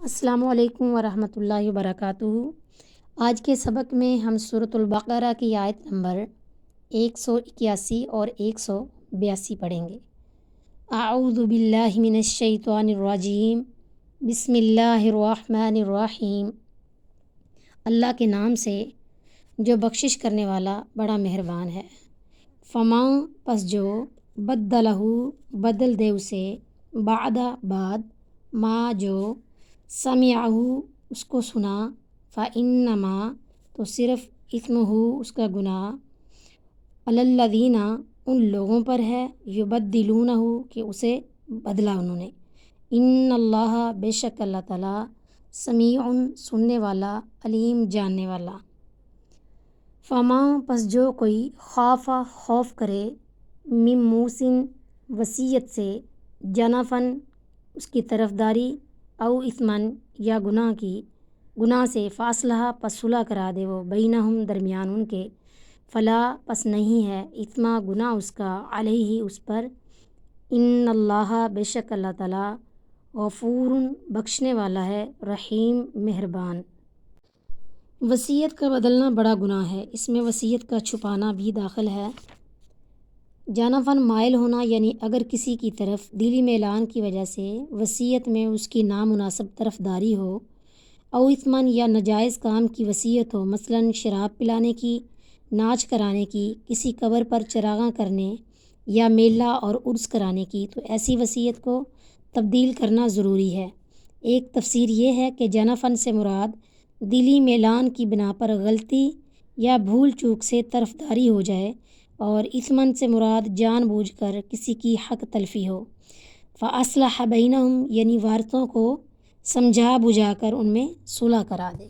السلام علیکم ورحمۃ اللہ وبرکاتہ۔ آج کے سبق میں ہم سورۃ البقرہ کی آیت نمبر 181 اور 182 پڑھیں گے۔ اعوذ باللہ من الشیطان الرجیم، بسم اللہ الرحمن الرحیم۔ اللہ کے نام سے جو بخشش کرنے والا بڑا مہربان ہے۔ فماں پس جو بدلہ بدل دے اسے، بعد بعد، ما جو سمعہ اس کو سنا، فإنما تو صرف اثمہ اس کا گناہ، علی الذین ان لوگوں پر ہے، یبدلونہ کہ اسے بدلا انہوں نے، ان اللہ بے شک اللہ تعالیٰ، سمیع سننے والا، علیم جاننے والا۔ فماں پس جو کوئی خافا خوف کرے، من موصٍ وصیت سے، جنفاً اس کی طرفداری، او اثماً یا گناہ سے، فاصلہ پس صلح کرا دے وہ، بینہم درمیان ان کے، فلا پس نہیں ہے، اثما گناہ اس کا، علیہ اس پر، ان اللہ بے شک اللہ تعالیٰ، غفور بخشنے والا ہے، رحیم مہربان۔ وصیت کا بدلنا بڑا گناہ ہے، اس میں وصیت کا چھپانا بھی داخل ہے۔ جانفاً مائل ہونا، یعنی اگر کسی کی طرف دلی میلان کی وجہ سے وصیت میں اس کی نامناسب طرفداری ہو، او اثماً یا ناجائز کام کی وصیت ہو، مثلاً شراب پلانے کی، ناچ کرانے کی، کسی قبر پر چراغاں کرنے یا میلہ اور عرس کرانے کی، تو ایسی وصیت کو تبدیل کرنا ضروری ہے۔ ایک تفسیر یہ ہے کہ جانفاً سے مراد دلی میلان کی بنا پر غلطی یا بھول چوک سے طرفداری ہو جائے، اور اثماً سے مراد جان بوجھ کر کسی کی حق تلفی ہو۔ فاصلح بینہم یعنی وارثوں کو سمجھا بجھا کر ان میں صلح کرا دے۔